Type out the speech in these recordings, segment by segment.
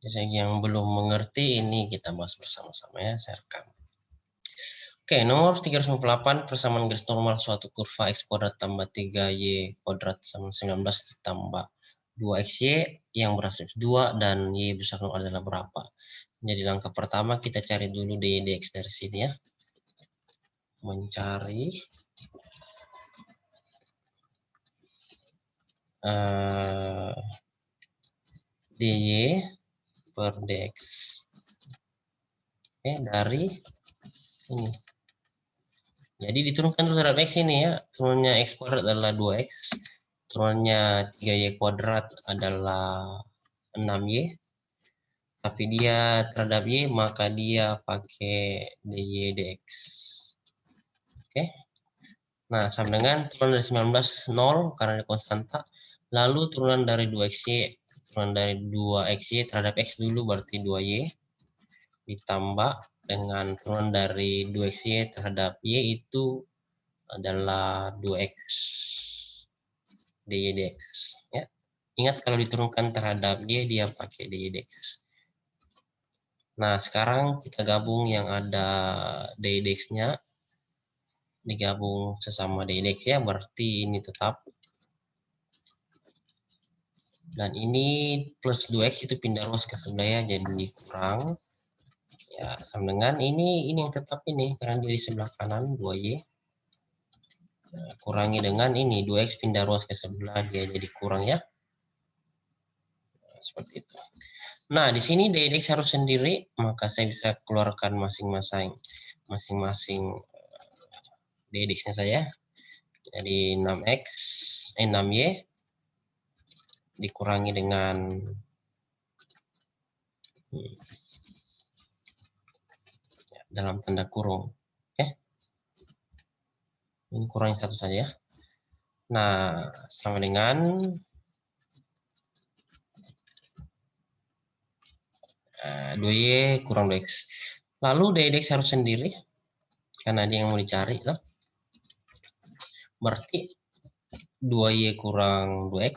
Jadi yang belum mengerti ini kita bahas bersama-sama ya, saya rekam. Oke, nomor 358 persamaan garis normal suatu kurva x kuadrat tambah 3y kuadrat sama 19 ditambah 2xy yang berhasil 2 dan y besar 0 adalah berapa? Jadi langkah pertama kita cari dulu dy dx dari sini ya. Mencari dy per dx. Oke, dari ini. Jadi diturunkan terhadap x ini ya. Turunnya x kuadrat adalah 2x. Turunnya 3y kuadrat adalah 6y. Tapi dia terhadap y, maka dia pakai dy dx. Oke. Nah, sama dengan turunan dari 19, 0 karena ada konstanta. Lalu turunan dari 2xy. Turunan dari 2xy terhadap x dulu berarti 2y. Ditambah dengan turunan dari 2xy terhadap y itu adalah 2x dy dx ya. Ingat kalau diturunkan terhadap y dia pakai dy dx. Nah, sekarang kita gabung yang ada dy dx-nya digabung sesama dy dx ya, berarti ini tetap. Dan ini plus 2x itu pindah ruas ke sebelah ya, jadi kurang. Ya, sama dengan ini yang tetap ini karena dia di sebelah kanan 2y. Nah, kurangi dengan ini 2x pindah ruas ke sebelah dia jadi kurang ya. Nah, seperti itu. Nah, di sini dy dx harus sendiri, maka saya bisa keluarkan masing-masing dy dx-nya saya. Jadi 6y dikurangi dengan dalam tanda kurung. Ini kurangi satu saja. Nah, sama dengan 2y kurang 2x. Lalu dy dx harus sendiri, karena dia yang mau dicari. Loh. Berarti 2y kurang 2x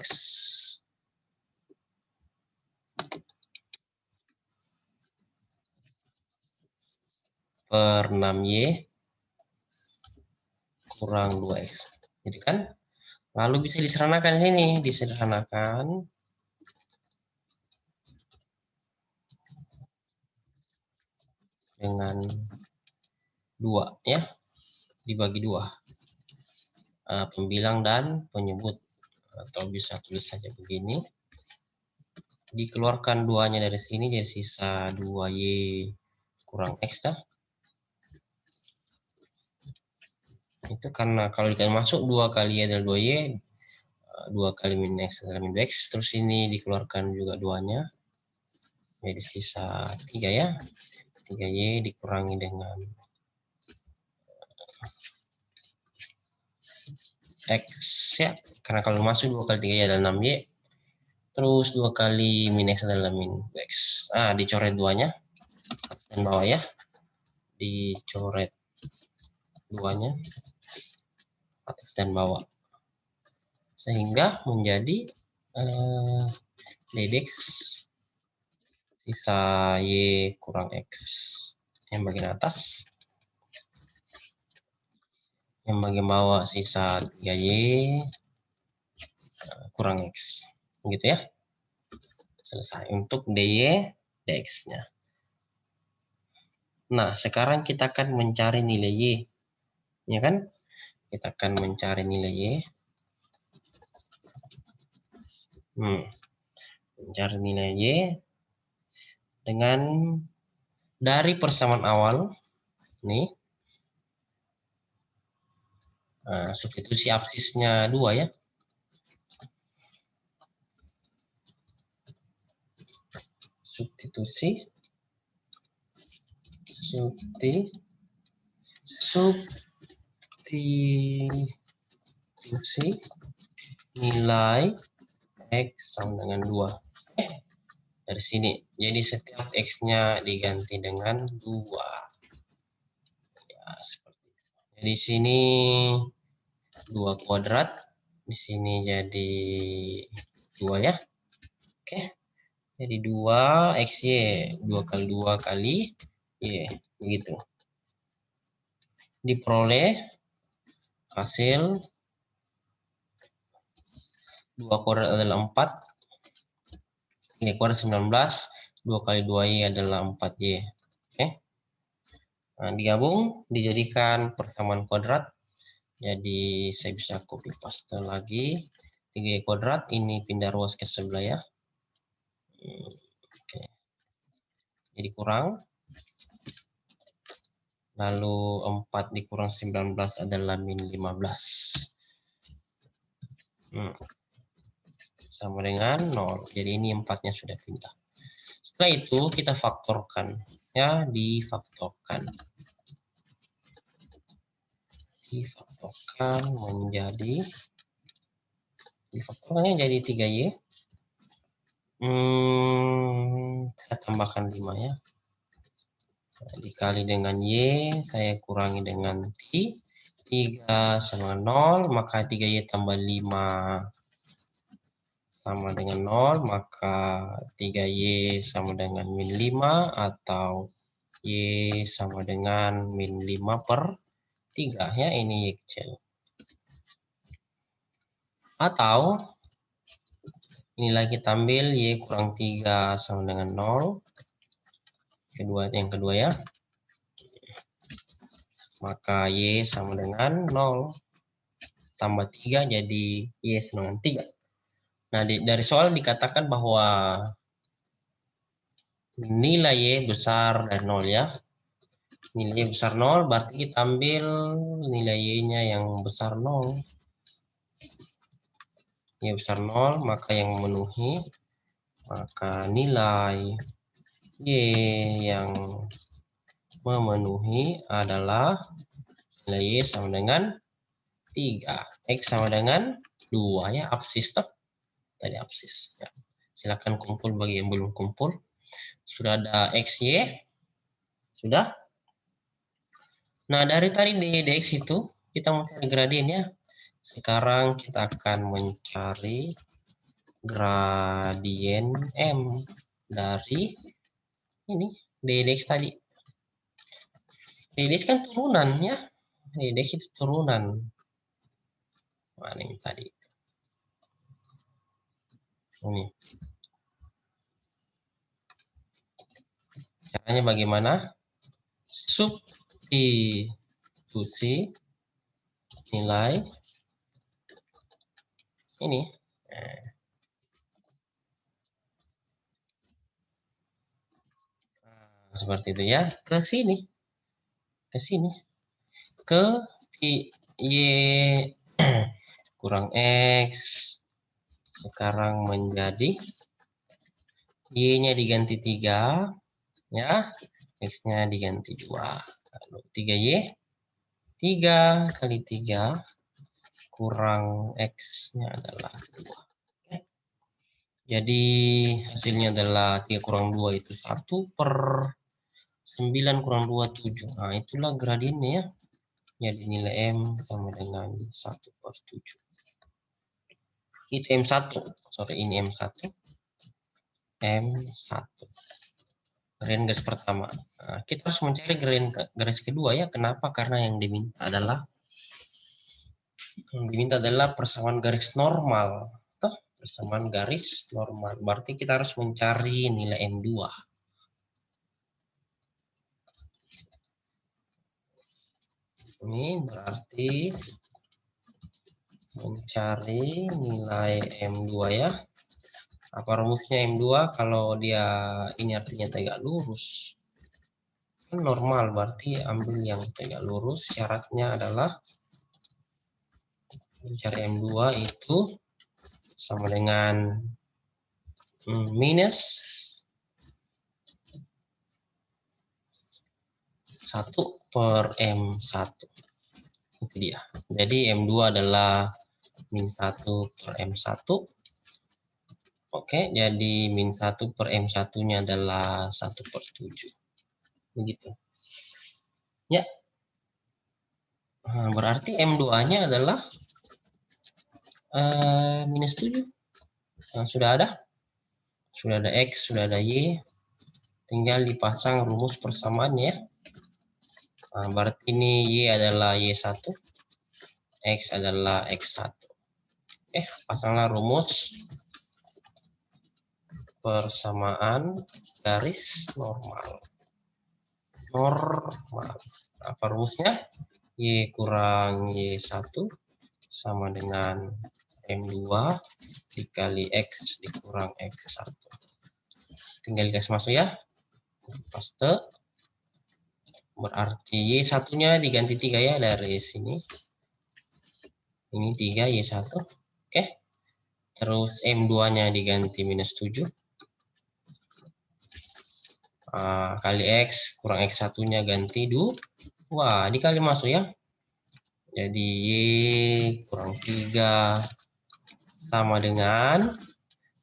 per 6y kurang 2x. Jadi kan, lalu bisa disederhanakan di sini, disederhanakan dengan 2 ya, dibagi 2. Pembilang dan penyebut, atau bisa tulis saja begini. Dikeluarkan 2-nya dari sini, jadi sisa 2y kurang x dah. Itu karena kalau dikali masuk 2 kali y adalah 2y, 2 kali min x adalah min 2x, terus ini dikeluarkan juga 2-nya, jadi sisa 3 ya, 3y dikurangi dengan x ya, karena kalau masuk 2 kali 3y adalah 6y, terus 2 kali min x adalah min 2x. Dicoret 2-nya dan bawah ya, dicoret 2-nya atas dan bawah, sehingga menjadi dy dx sisa y kurang x yang bagian atas, yang bagian bawah sisa 3y kurang x, gitu ya. Selesai untuk dy dx-nya. Nah, sekarang kita akan mencari nilai y, ya kan? Kita akan mencari nilai y. Mencari nilai y dengan dari persamaan awal nih. Substitusi absisnya 2 ya. Substitusi nilai x sama dengan 2. Dari sini. Jadi setiap x-nya diganti dengan 2. Ya, seperti itu. Jadi sini 2 kuadrat, di sini jadi 2 ya. Oke. Jadi 2 XY, 2 kali 2 kali Y, begitu. Diperoleh hasil 2 kuadrat adalah 4, Y kuadrat 19, 2 kali 2Y adalah 4Y. Oke. Nah, digabung, dijadikan persamaan kuadrat. Jadi saya bisa copy paste lagi. 3Y kuadrat, ini pindah ruas ke sebelah ya. Oke. Jadi kurang. Lalu 4 dikurang 19 adalah min 15. Sama dengan 0. Jadi ini 4-nya sudah pindah. Setelah itu kita faktorkan. Ya, difaktorkan. Difaktorkan menjadi, difaktorkannya jadi 3Y. Kita tambahkan 5 ya. Dikali dengan Y, saya kurangi dengan T. 3 sama 0, maka 3Y tambah 5 sama dengan 0, maka 3Y sama dengan min 5, atau Y sama dengan min 5 per 3. Ya, ini Y kecil. Atau, ini lagi kita ambil Y kurang 3 sama dengan 0. Yang kedua ya. Maka Y sama dengan 0. Tambah 3 jadi Y sama dengan 3. Nah, dari soal dikatakan bahwa nilai Y besar dari 0 ya. Nilai Y besar 0, berarti kita ambil nilai Y-nya yang besar 0. Y besar 0, maka yang memenuhi, maka nilai Y yang memenuhi adalah nilai Y sama dengan 3. X sama dengan 2 ya, absis toh. Tadi absis. Ya. Silakan kumpul bagi yang belum kumpul. Sudah ada X, Y. Sudah? Nah, dari tadi dx itu, kita mencari gradiennya. Sekarang kita akan mencari gradien M dari ini, dx tadi. Dx kan turunan ya. Dx itu turunan. Mana yang tadi? Ini. Caranya bagaimana? Substitusi nilai ini. Seperti itu ya. Ke sini. Ke sini. Ke Y kurang X. Sekarang menjadi Y-nya diganti 3. Ya. X-nya diganti 2. Lalu 3Y. 3 kali 3 kurang X-nya adalah 2. Jadi hasilnya adalah 3 kurang 2 itu 1 per 9 kurang 2, 7. Nah, itulah gradiennya ya. Jadi nilai M sama dengan 1 per 7. Itu M1. Sorry, ini M1. M1. Gradien garis pertama. Nah, kita harus mencari gradien garis kedua ya. Kenapa? Karena yang diminta adalah persamaan garis normal. Toh, persamaan garis normal. Berarti kita harus mencari nilai M2. Ini berarti mencari nilai M2 ya. Apa rumusnya M2? Kalau dia ini artinya tegak lurus. Kan normal, berarti ambil yang tegak lurus. Syaratnya adalah mencari M2 itu sama dengan minus 1 per M1. Itu dia. Jadi M2 adalah min 1 per M1. Oke, jadi min 1 per M1-nya adalah 1 per 7. Begitu. Ya. Nah, berarti M2-nya adalah minus 7. Nah, sudah ada? Sudah ada X, sudah ada Y. Tinggal dipasang rumus persamaannya. Nah, berarti ini Y adalah Y1. X adalah X1. Oke, pasanglah rumus persamaan garis normal. Apa rumusnya? Y kurang Y1 sama dengan M2 dikali X dikurang X1. Tinggal dikasih masuk ya. Paste. Berarti Y1-nya diganti 3 ya dari sini. Ini 3 Y1. Oke. Terus M2-nya diganti minus 7. Kali X kurang X1-nya ganti 2. Wah, dikali masuk ya. Jadi Y kurang 3 sama dengan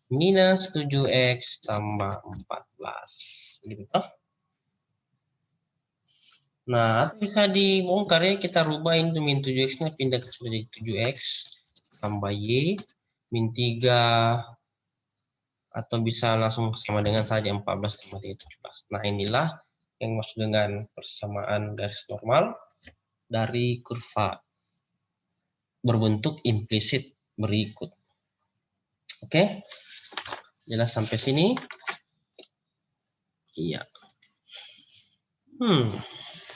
minus 7X tambah 14. Gitu toh. Nah, bisa dibongkar ya, kita rubah ini min 7X-nya pindah ke sebagai 7X tambah Y min 3 atau bisa langsung sama dengan saja 14 tambah 3, 17. Nah, inilah yang maksud dengan persamaan garis normal dari kurva berbentuk implisit berikut. Oke, jelas sampai sini? Iya.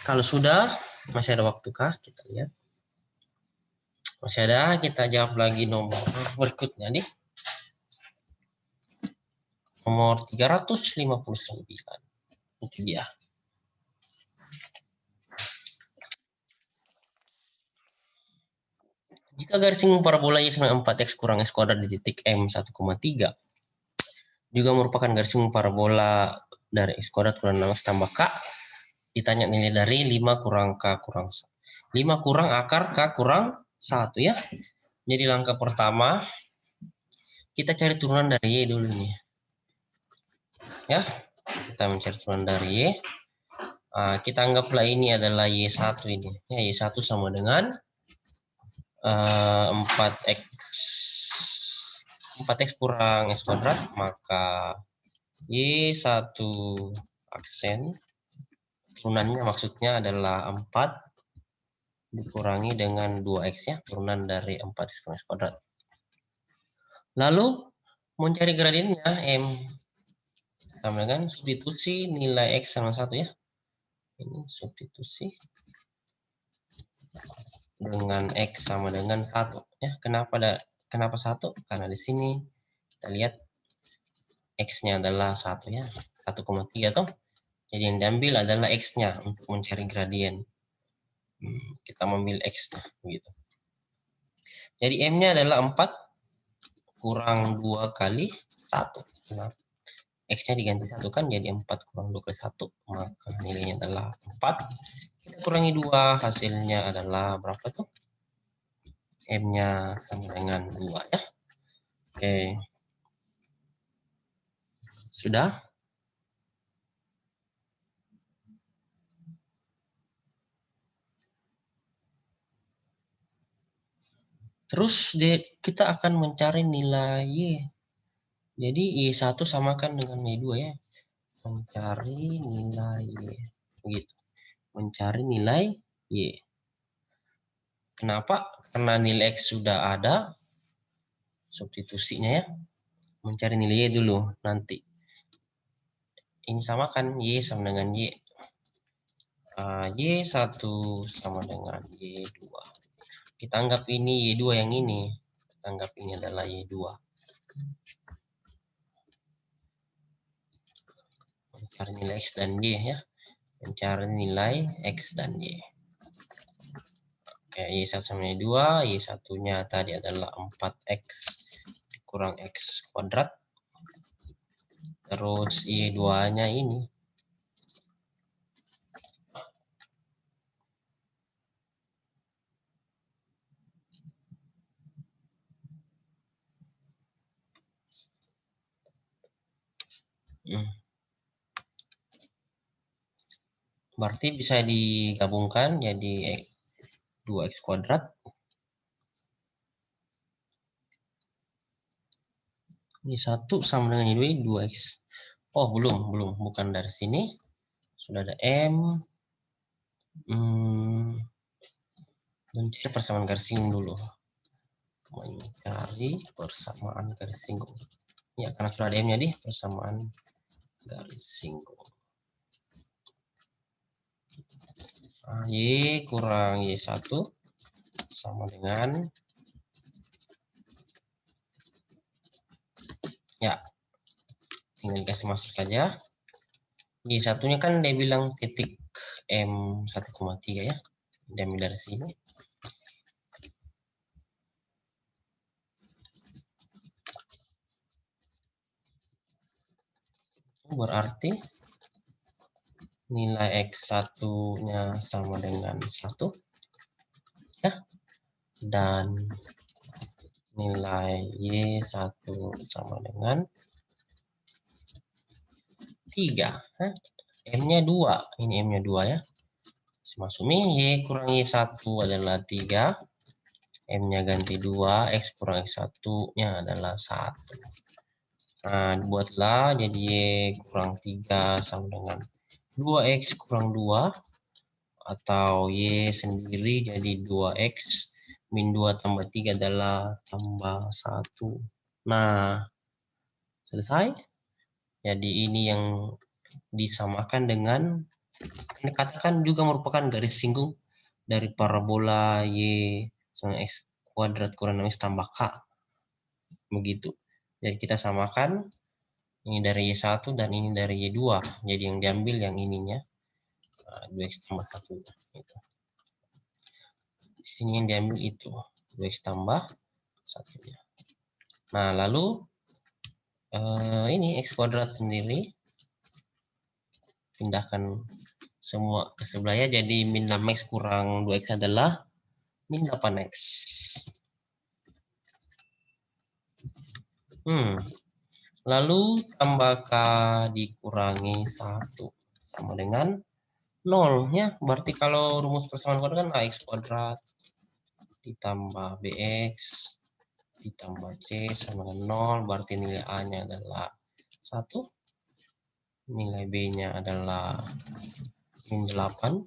Kalau sudah, masih ada waktu kah? Kita lihat. Masih ada, kita jawab lagi nomor berikutnya nih. Nomor 359. Itu dia. Jika garis singgung parabola Y sama 4X kurang X kuadrat di titik M 1,3 juga merupakan garis singgung parabola dari X kuadrat kurang 6X tambah K, ditanya nilai dari 5 kurang K kurang 1. 5 kurang akar K kurang 1 ya. Jadi langkah pertama, kita cari turunan dari Y dulu nih. Ya, kita mencari turunan dari Y. Kita anggaplah ini adalah Y1 ini. Ya, Y1 sama dengan 4X kurang X kuadrat, maka Y1 aksen turunannya maksudnya adalah 4 dikurangi dengan 2X ya, turunan dari 4X kurang X kuadrat. Lalu mencari gradiennya M sama dengan substitusi nilai X sama 1 ya. Ini substitusi dengan X sama dengan 1 ya. Kenapa 1? Karena di sini kita lihat X-nya adalah 1 ya, 1,3 toh. Jadi yang diambil adalah X-nya untuk mencari gradien. Kita mengambil X-nya begitu. Jadi M-nya adalah 4 kurang 2 kali 1. Nah, X-nya diganti 1 kan, jadi 4 kurang 2 kali 1. Maka nilainya adalah 4. Kita kurangi 2, hasilnya adalah berapa tuh? M-nya sama dengan 2 ya. Oke. Sudah? Terus kita akan mencari nilai Y. Jadi Y1 samakan dengan Y2 ya. Mencari nilai Y. Begitu. Mencari nilai Y. Kenapa? Karena nilai X sudah ada. Substitusinya ya. Mencari nilai Y dulu nanti. Ini samakan Y sama dengan Y. Y1 sama dengan Y2. Kita anggap ini Y2 yang ini. Kita anggap ini adalah Y2. Mencari nilai X dan Y ya. Mencari nilai X dan Y. Oke, Y1 sama Y2. Y1-nya tadi adalah 4X kurang X kuadrat. Terus Y2-nya ini. Berarti bisa digabungkan jadi 2X kuadrat Y1 sama dengan Y2, 2X. Oh, bukan dari sini. Sudah ada M. Mencari persamaan garis singgung dulu. Mencari persamaan garis singgung. Ya, karena sudah ada M-nya di persamaan garis singgung. Y kurang Y1 sama dengan, ya, tinggal dikasih masuk saja. Y1-nya kan dia bilang titik M 1,3 ya. Diambil dari sini. Berarti nilai X1-nya sama dengan 1 ya. Dan nilai Y1 sama dengan 3. M-nya 2. Ini M-nya 2 ya. Masuk Y kurang Y1 adalah 3. M-nya ganti 2. X kurang X1-nya adalah 1. Nah, buatlah jadi Y kurang 3 sama dengan 2X kurang 2. Atau Y sendiri jadi 2X min 2 tambah 3 adalah tambah 1. Nah, selesai. Jadi ini yang disamakan dengan, dikatakan juga merupakan garis singgung dari parabola Y sama X kuadrat kurang 6X tambah K. Begitu. Jadi kita samakan ini dari Y1 dan ini dari Y2. Jadi yang diambil yang ininya 2X tambah 1. Gitu. Di sini yang diambil itu 2X tambah 1. Nah, lalu ini X kuadrat sendiri pindahkan semua ke sebelahnya, jadi min 6X kurang 2X adalah min 8X. Lalu tambah K dikurangi 1 sama dengan 0 ya. Berarti kalau rumus persamaan kuadrat kan AX kuadrat ditambah BX ditambah C sama dengan 0. Berarti nilai A-nya adalah 1. Nilai B-nya adalah min 8.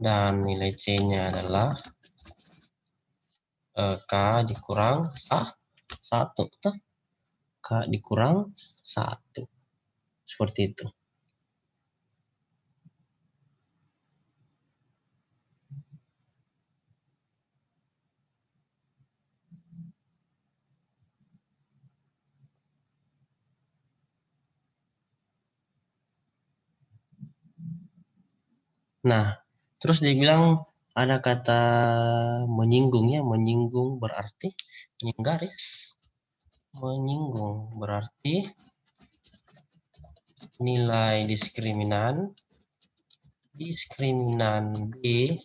Dan nilai C-nya adalah K dikurang 1. K dikurang 1. Seperti itu. Nah, terus dia bilang ada kata menyinggung ya. Menyinggung berarti garis. Menyinggung berarti nilai diskriminan B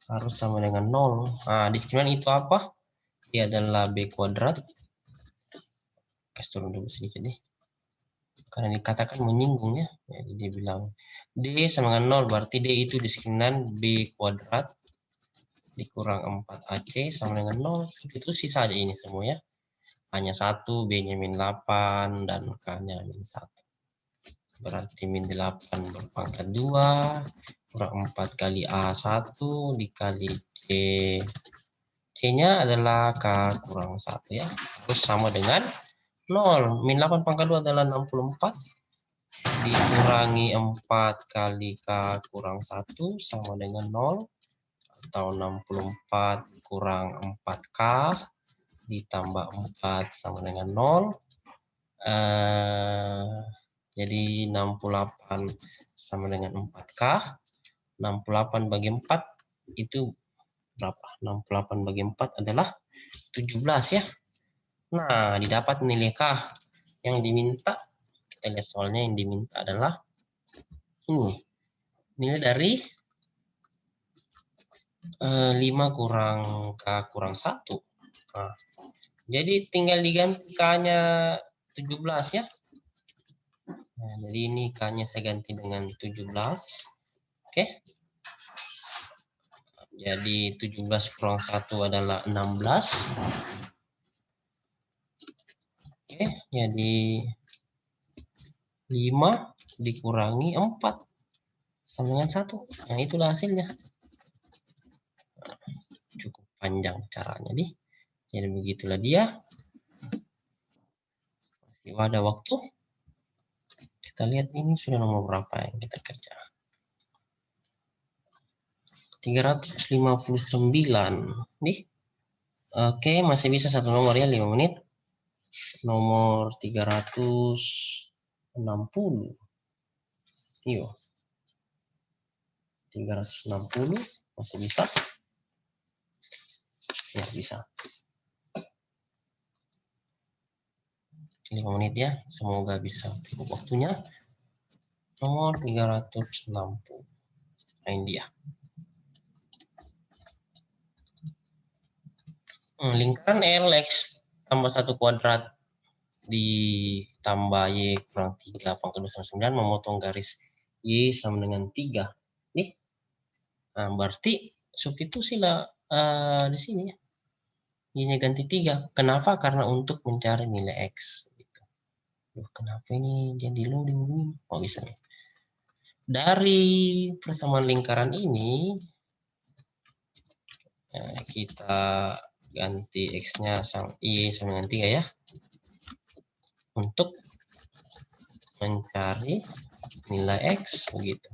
harus sama dengan 0. Nah, diskriminan itu apa? Dia adalah B kuadrat. Kasih turun dulu sedikit nih. Karena dikatakan menyinggung ya. Jadi dia bilang D sama dengan 0, berarti D itu diskriminan B kuadrat dikurang 4AC sama dengan 0. Itu sisa aja ini semua ya. A-nya 1, B-nya min 8, dan K-nya min 1. Berarti min 8 berpangkat 2, kurang 4 kali A1 dikali C. C-nya adalah K kurang 1 ya. Terus sama dengan 0. Min 8 pangkat 2 adalah 64. Dikurangi 4 kali K kurang 1 sama dengan 0. Atau 64 kurang 4K ditambah 4 sama dengan 0. Jadi 68 sama dengan 4K. 68 bagi 4 itu berapa? 68 bagi 4 adalah 17 ya. Nah, didapat nilai K yang diminta. Kita lihat soalnya yang diminta adalah ini. Nilai dari 5 kurang K kurang 1. Nah, jadi tinggal diganti K-nya 17 ya. Nah, jadi ini K-nya saya ganti dengan 17. Oke. Jadi 17 kurang 1 adalah 16. Oke, jadi 5 dikurangi 4 sama dengan 1. Nah, itulah hasilnya. Cukup panjang caranya nih. Jadi begitulah dia. Ada waktu. Kita lihat ini sudah nomor berapa yang kita kerja. 359 nih. Oke, masih bisa satu nomor ya, 5 menit. Nomor 360. Iyo. 360 masih bisa. Ya, bisa. 5 menit ya. Semoga bisa cukup waktunya. Nomor 360. Nah, ini dia. Lingkaran LX tambah 1 kuadrat ditambah Y kurang 3 pangkat 2 sama 9 memotong garis Y sama dengan 3. Nih. Nah, berarti substitusilah di sini ya. Y-nya ganti 3. Kenapa? Karena untuk mencari nilai X. Gitu. Kenapa ini jadi loading ini? Oh, bisa nih. Dari persamaan lingkaran ini, kita ganti X-nya Y sama dengan 3 ya. Untuk mencari nilai X begitu.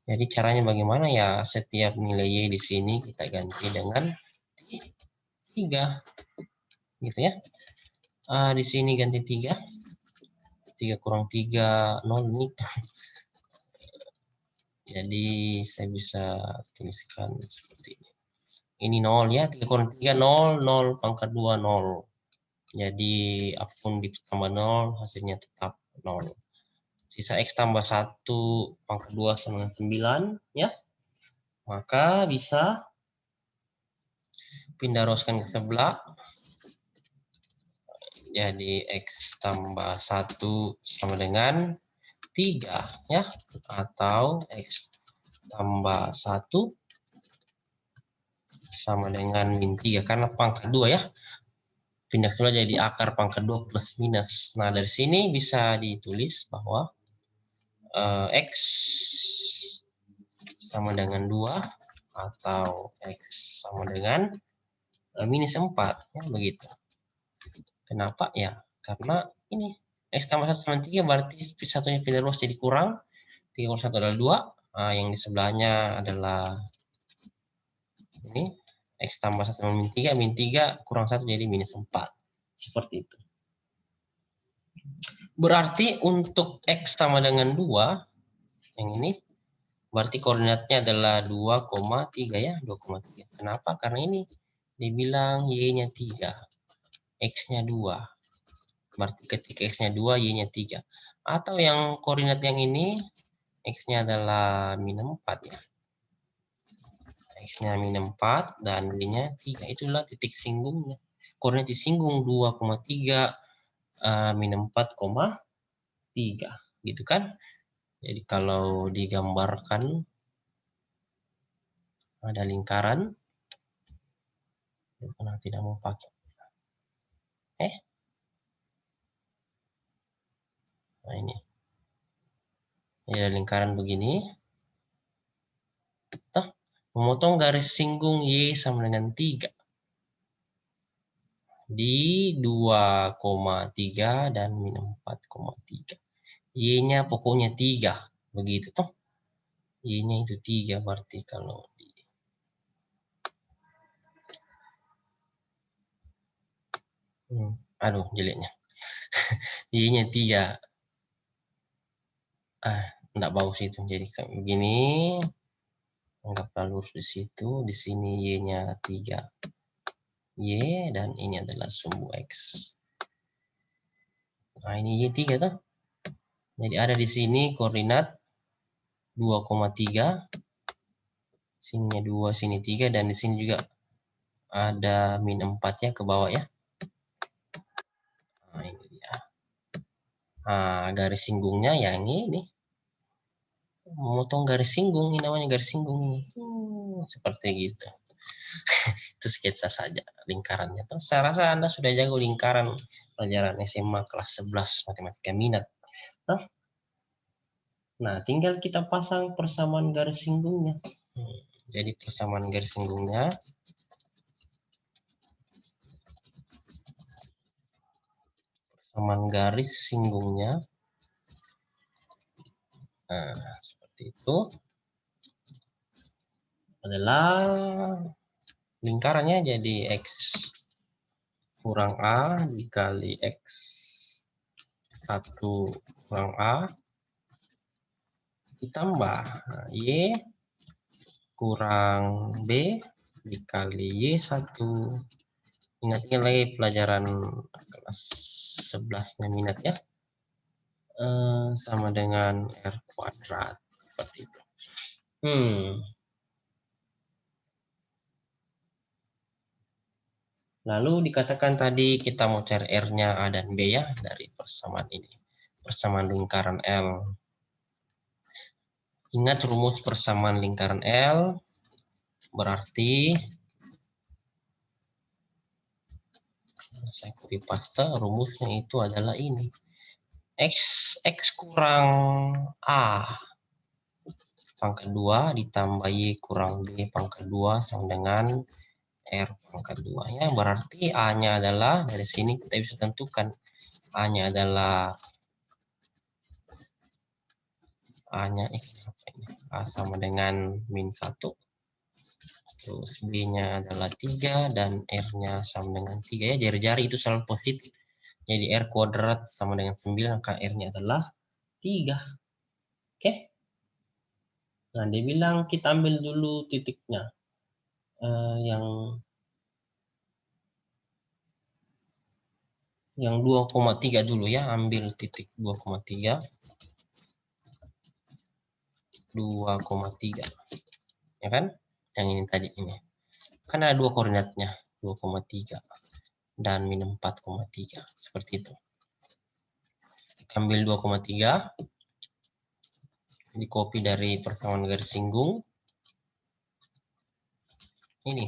Jadi caranya bagaimana ya? Setiap nilai Y di sini kita ganti dengan 3. Gitu ya. Di sini ganti 3. 3 kurang 3, 0 nih. Jadi saya bisa tuliskan seperti ini. Ini 0 ya, 3 kurang 3, 0, 0 pangkat 2, 0. Jadi apapun ditambah 0, hasilnya tetap 0. Sisa X tambah 1 pangkat 2 sama 9 ya. Maka bisa pindah ruaskan ke sebelah. Jadi X tambah 1 sama dengan 3 ya. Atau X tambah 1 sama dengan min 3 karena pangkat 2 ya. Pindah keluar jadi akar pangkat 2 plus minus. Nah, dari sini bisa ditulis bahwa X sama dengan 2 atau X sama dengan minus 4 ya, begitu. Kenapa ya? Karena ini X tambah 1 sama 3 berarti satunya pindah luas jadi kurang. 3 kurang 1 adalah 2. Nah, yang di sebelahnya adalah ini X tambah 1 sama min 3 kurang 1 jadi minus 4. Seperti itu. Berarti untuk X sama dengan 2, yang ini, berarti koordinatnya adalah 2,3 ya, 2,3. Kenapa? Karena ini dibilang Y-nya 3, X-nya 2. Berarti ketika X-nya 2, Y-nya 3. Atau yang koordinat yang ini, X-nya adalah min 4 ya. X-nya min 4 dan Y-nya 3. Itulah titik singgungnya. Koordinat disinggung 2,3 min 4,3. Gitu kan? Jadi kalau digambarkan ada lingkaran, tidak mau pakai. Nah, ini ada lingkaran begini. Memotong garis singgung Y sama dengan 3 di 2,3 dan min 4,3. Y-nya pokoknya 3. Begitu toh. Y-nya itu 3 berarti kalau di aduh jeleknya. Y-nya 3. Enggak bagus itu. Jadi kayak begini. Anggaplah lurus di situ. Di sini Y-nya 3. Y dan ini adalah sumbu X. Nah, ini Y3 toh. Jadi ada di sini koordinat 2,3. Sininya 2, sini 3 dan di sini juga ada min 4 ya ke bawah ya. Nah, ini dia. Nah, garis singgungnya yang ini. Memotong garis singgung, ini namanya garis singgung ini. Seperti gitu. Itu sketsa saja lingkarannya. Tuh, saya rasa Anda sudah jago lingkaran pelajaran SMA kelas 11 matematika minat. Nah, tinggal kita pasang persamaan garis singgungnya. Jadi persamaan garis singgungnya nah, seperti itu adalah lingkarannya jadi X kurang A dikali X 1 kurang A ditambah Y kurang B dikali Y1. Ingat-ingat lagi pelajaran kelas 11-nya minat ya. Sama dengan R kuadrat. Seperti itu. Lalu dikatakan tadi kita mau cari R-nya A dan B ya dari persamaan ini. Persamaan lingkaran L. Ingat rumus persamaan lingkaran L berarti saya copy paste, rumusnya itu adalah ini. X kurang A pangkat 2 ditambah Y kurang B pangkat 2 sama dengan R pangkat 2 ya. Berarti A-nya adalah, dari sini kita bisa tentukan A-nya adalah A-nya A sama dengan min 1. Terus B-nya adalah 3 dan R-nya sama dengan 3 ya. Jari-jari itu selalu positif. Jadi R kuadrat sama dengan 9, maka R-nya adalah 3. Oke. Nah, dia bilang kita ambil dulu titiknya. Yang 2,3 dulu ya, ambil titik 2,3. 2,3. Ya kan? Yang ini tadi ini. Kan ada dua koordinatnya, 2,3 dan min 4,3. Seperti itu. Ambil 2,3. Di copy dari persamaan garis singgung. Ini.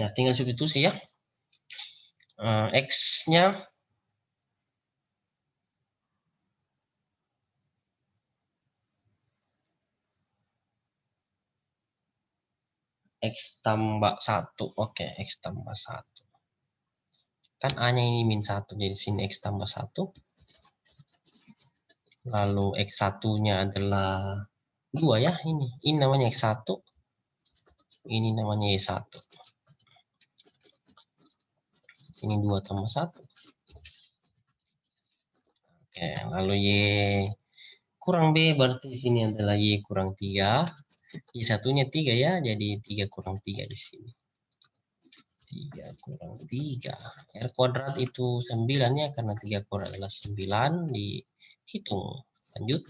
Nah, tinggal substitusi ya. X-nya X tambah 1. Oke, X tambah 1. Kan A-nya ini min 1, jadi sini X tambah 1. Lalu X1-nya adalah 2 ya, ini. Ini namanya X1. Ini namanya Y1. Ini 2 tambah 1. Oke, lalu Y kurang B berarti sini adalah Y kurang 3. Y1-nya 3 ya, jadi 3 kurang 3 di sini. 3 kurang 3. R kuadrat itu 9 ya, karena 3 kuadrat adalah 9. Dihitung. Lanjut.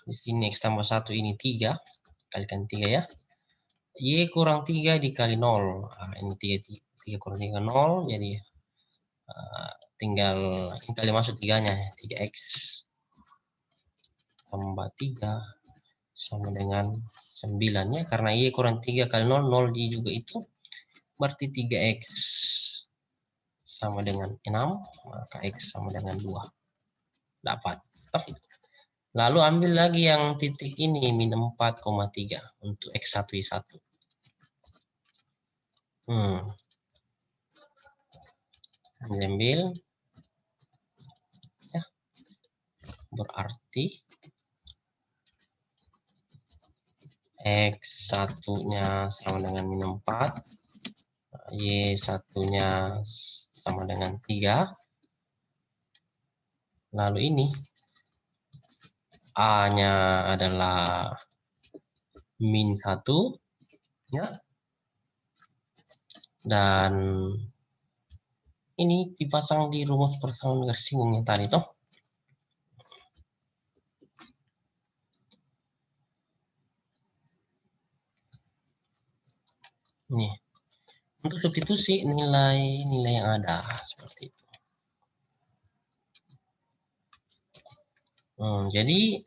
Di sini X tambah 1 ini 3. Kalikan 3 ya. Y kurang 3 dikali 0. Nah, ini 3 kurang 3, 0. Jadi tinggal kali masuk 3-nya. 3X tambah 3 sama dengan 9 ya. Karena Y kurang 3 kali 0, 0 juga itu. Berarti 3X sama dengan 6. Maka X sama dengan 2. Dapat. Lalu ambil lagi yang titik ini, min 4,3 untuk X1, Y1. Ambil. Ya. Berarti X1-nya sama dengan min 4. Y1-nya sama dengan 3. Lalu ini A-nya adalah min 1 ya. Dan ini dipasang di rumus persamaan garis singgungnya tadi toh. Nih. untuk substitusi nilai-nilai yang ada seperti itu. Jadi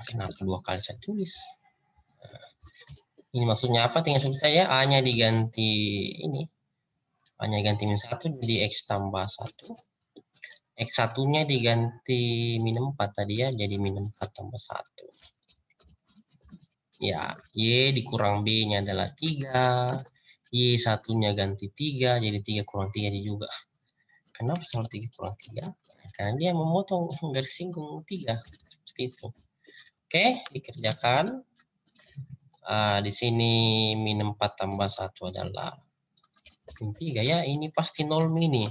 kenapa 2 kali saya tulis? Ini maksudnya apa? Tinggal sebut saja A-nya diganti ini. A-nya ganti min 1 jadi X tambah 1. X satunya diganti min 4 tadi ya, jadi min 4 tambah 1. Ya, Y dikurang B-nya adalah 3. Y satunya ganti 3, jadi 3 kurang 3 juga. Kenapa selalu 3 kurang 3? Karena dia memotong garis singgung 3. Seperti itu. Oke, dikerjakan. Di sini min 4 tambah 1 adalah min 3 ya. Ini pasti 0 ini.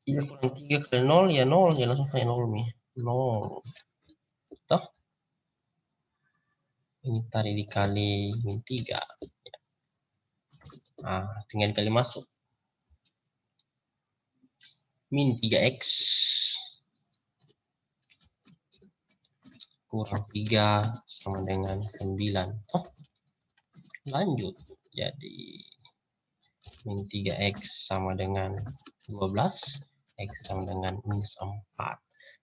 3 kurang 3 kali 0 ya 0. Ya langsung saya 0 nih. 0. Toh? Ini tadi dikali min 3. Tinggal dikali masuk. Min 3X kurang 3 sama dengan 9. Lanjut. Jadi min 3X sama dengan 12. X sama dengan minus 4.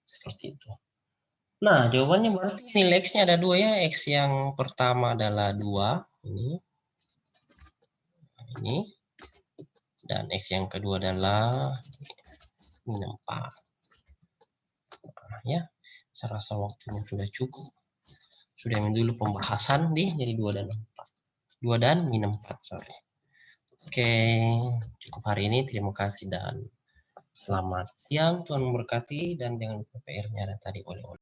Seperti itu. Nah, jawabannya berarti nilai X-nya ada 2 ya. X yang pertama adalah 2. Ini. Dan X yang kedua adalah min 4. Ya, saya rasa waktunya sudah cukup. Sudah dulu pembahasan jadi 2 dan 4. 2 dan min 4, sorry. Oke, cukup hari ini. Terima kasih dan selamat siang. Tuhan memberkati dan jangan lupa PR-nya ada tadi oleh-oleh.